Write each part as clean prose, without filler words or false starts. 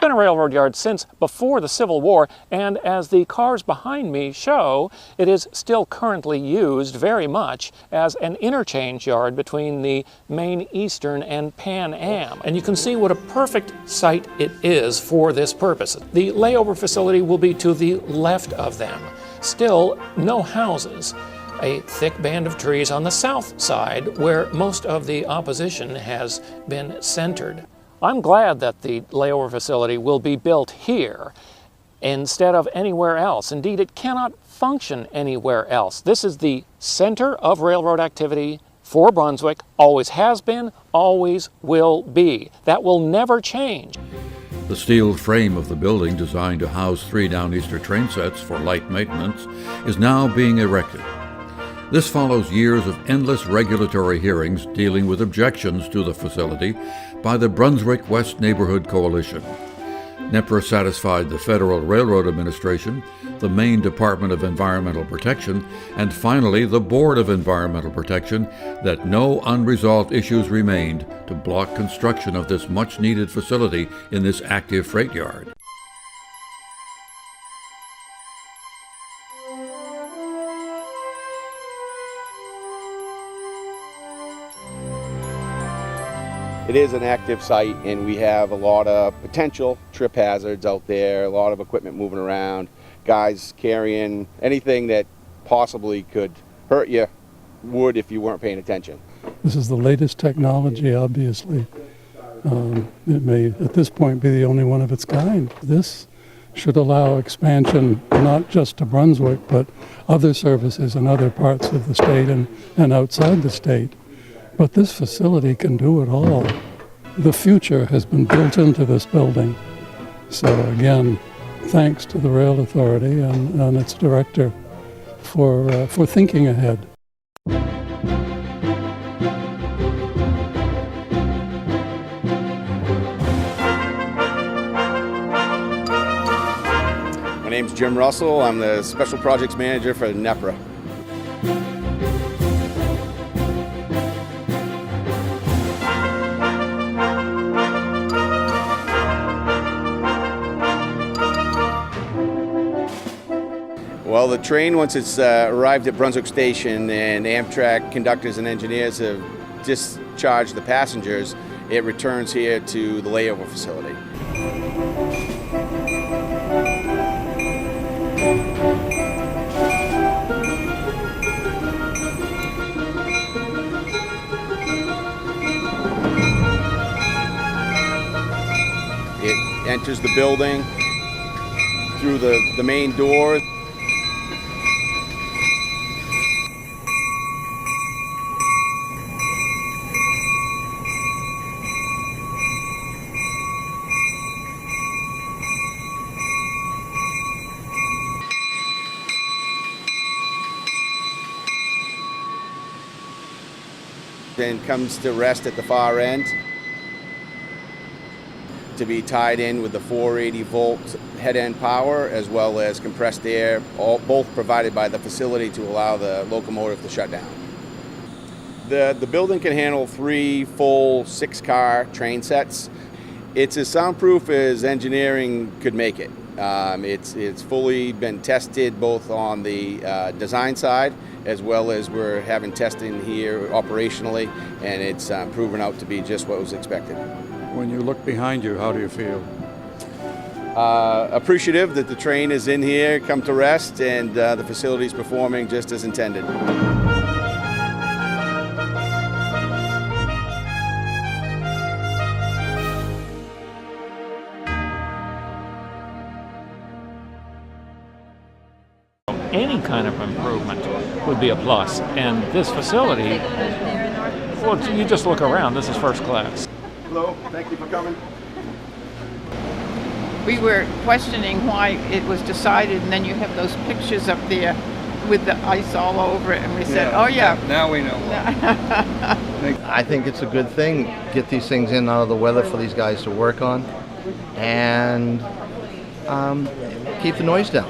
been a railroad yard since before the Civil War, and as the cars behind me show, it is still currently used very much as an interchange yard between the Main Eastern and Pan Am. And you can see what a perfect site it is for this purpose. The layover facility will be to the left of them. Still, no houses. A thick band of trees on the south side where most of the opposition has been centered. I'm glad that the layover facility will be built here instead of anywhere else. Indeed, it cannot function anywhere else. This is the center of railroad activity for Brunswick, always has been, always will be. That will never change. The steel frame of the building, designed to house 3 Downeaster train sets for light maintenance, is now being erected. This follows years of endless regulatory hearings dealing with objections to the facility by the Brunswick West Neighborhood Coalition. NEPRA satisfied the Federal Railroad Administration, the Maine Department of Environmental Protection, and finally the Board of Environmental Protection that no unresolved issues remained to block construction of this much-needed facility in this active freight yard. It is an active site, and we have a lot of potential trip hazards out there, a lot of equipment moving around, guys carrying anything that possibly could hurt you would if you weren't paying attention. This is the latest technology, obviously. It may, at this point, be the only one of its kind. This should allow expansion not just to Brunswick, but other services in other parts of the state and outside the state. But this facility can do it all. The future has been built into this building. So again, thanks to the Rail Authority and its director for thinking ahead. My name's Jim Russell. I'm the Special Projects Manager for NEPRA. Well, the train, once it's arrived at Brunswick Station and Amtrak conductors and engineers have discharged the passengers, it returns here to the layover facility. It enters the building through the main door. Then comes to rest at the far end to be tied in with the 480 volt head end power as well as compressed air, both provided by the facility to allow the locomotive to shut down. The building can handle 3 full 6-car train sets. It's as soundproof as engineering could make it. It's fully been tested both on the design side as well as we're having testing here operationally, and it's proven out to be just what was expected. When you look behind you, how do you feel? Appreciative that the train is in here, come to rest, and the facility is performing just as intended. Any kind of improvement would be a plus. And this facility, well, you just look around, this is first class. Hello, thank you for coming. We were questioning why it was decided, and then you have those pictures up there with the ice all over it, and we said, oh yeah. Now we know. I think it's a good thing, get these things in out of the weather for these guys to work on, and keep the noise down.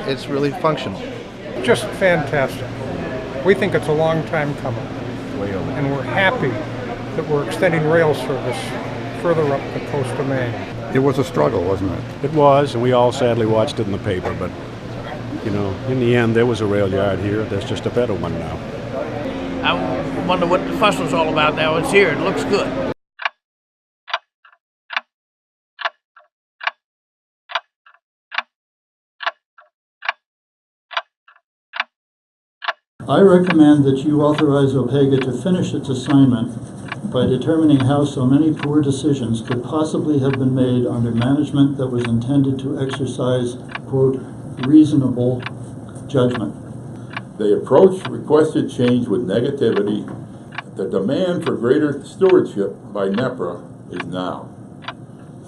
It's really functional. Just fantastic. We think it's a long time coming, and we're happy that we're extending rail service further up the coast of Maine. It was a struggle, wasn't it? It was, and we all sadly watched it in the paper, but, you know, in the end, there was a rail yard here. There's just a better one now. I wonder what the fuss was all about. Now it's here. It looks good. I recommend that you authorize OPEGA to finish its assignment by determining how so many poor decisions could possibly have been made under management that was intended to exercise, quote, reasonable judgment. They approached requested change with negativity. The demand for greater stewardship by NEPRA is now.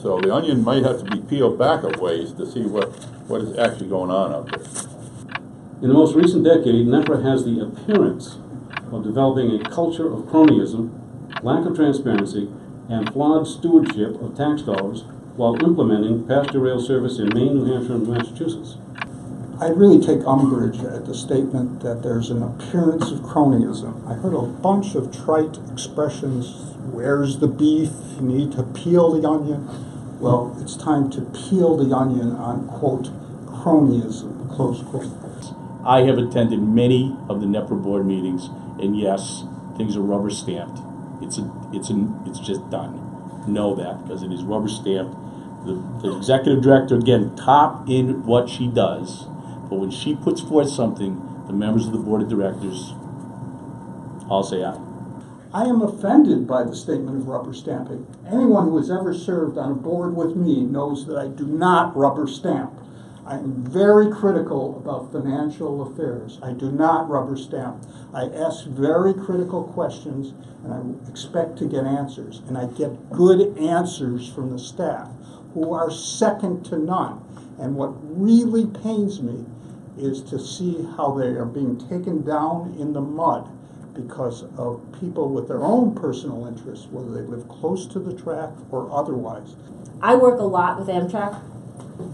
So the onion might have to be peeled back a ways to see what is actually going on out there. In the most recent decade, NEPRA has the appearance of developing a culture of cronyism, lack of transparency, and flawed stewardship of tax dollars while implementing passenger rail service in Maine, New Hampshire, and Massachusetts. I really take umbrage at the statement that there's an appearance of cronyism. I heard a bunch of trite expressions, where's the beef, you need to peel the onion. Well, it's time to peel the onion on, quote, cronyism, close quote. I have attended many of the NEPRA board meetings, and yes, things are rubber stamped. It's just done. Know that, because it is rubber stamped. The executive director, again, top in what she does, but when she puts forth something, the members of the board of directors all say aye. I am offended by the statement of rubber stamping. Anyone who has ever served on a board with me knows that I do not rubber stamp. I am very critical about financial affairs. I do not rubber stamp. I ask very critical questions, and I expect to get answers. And I get good answers from the staff, who are second to none. And what really pains me is to see how they are being taken down in the mud because of people with their own personal interests, whether they live close to the track or otherwise. I work a lot with Amtrak.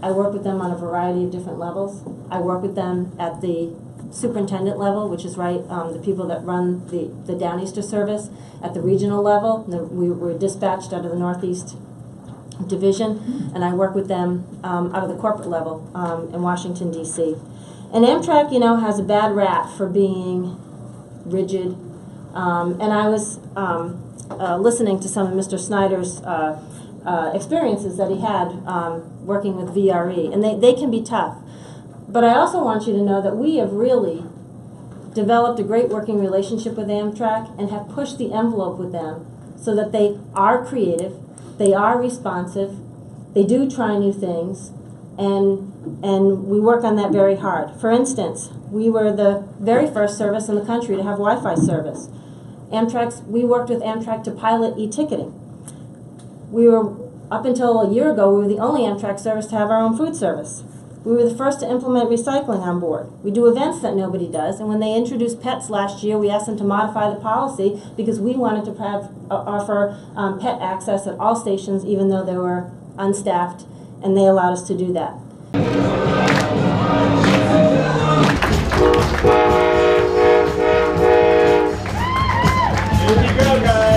I work with them on a variety of different levels. I work with them at the superintendent level, which is the people that run the Downeaster service. At the regional level, we were dispatched out of the Northeast Division, and I work with them out of the corporate level in Washington, D.C. And Amtrak, has a bad rap for being rigid. And I was listening to some of Mr. Snyder's experiences that he had working with VRE, and they can be tough. But I also want you to know that we have really developed a great working relationship with Amtrak and have pushed the envelope with them so that they are creative, they are responsive, they do try new things, and we work on that very hard. For instance, we were the very first service in the country to have Wi-Fi service. We worked with Amtrak to pilot e-ticketing. We were, up until a year ago, we were the only Amtrak service to have our own food service. We were the first to implement recycling on board. We do events that nobody does, and when they introduced pets last year, we asked them to modify the policy because we wanted to offer pet access at all stations, even though they were unstaffed, and they allowed us to do that. Here you go, guys.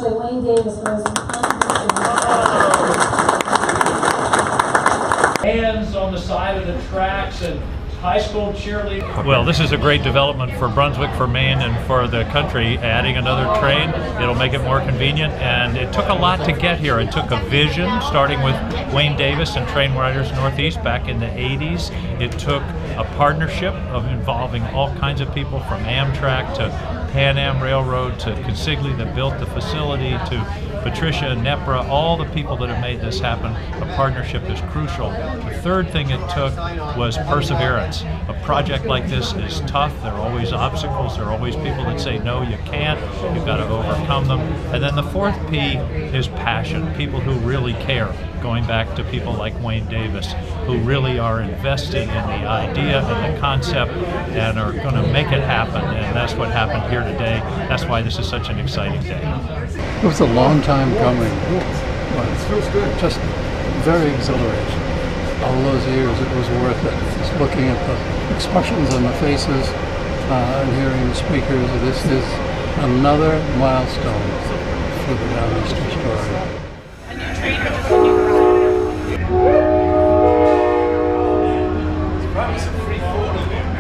Wayne Davis was hands on the side of the tracks and high school cheerleading. Well, this is a great development for Brunswick, for Maine, and for the country. Adding another train, it'll make it more convenient, and it took a lot to get here. It took a vision, starting with Wayne Davis and Train Riders Northeast back in the 80s. It took a partnership of involving all kinds of people, from Amtrak to Pan Am Railroad to Consigli that built the facility, to Patricia, NEPRA, all the people that have made this happen. A partnership is crucial. The third thing it took was perseverance. A project like this is tough. There are always obstacles. There are always people that say, no, you can't. You've got to overcome them. And then the fourth P is passion. People who really care. Going back to people like Wayne Davis, who really are invested in the idea and the concept and are going to make it happen. And that's what happened here today. That's why this is such an exciting day. It was a long time coming, but it feels good. Just very exhilarating. All those years, it was worth it. just looking at the expressions on the faces and hearing the speakers, this is another milestone for the Downeaster story. Probably some free photos.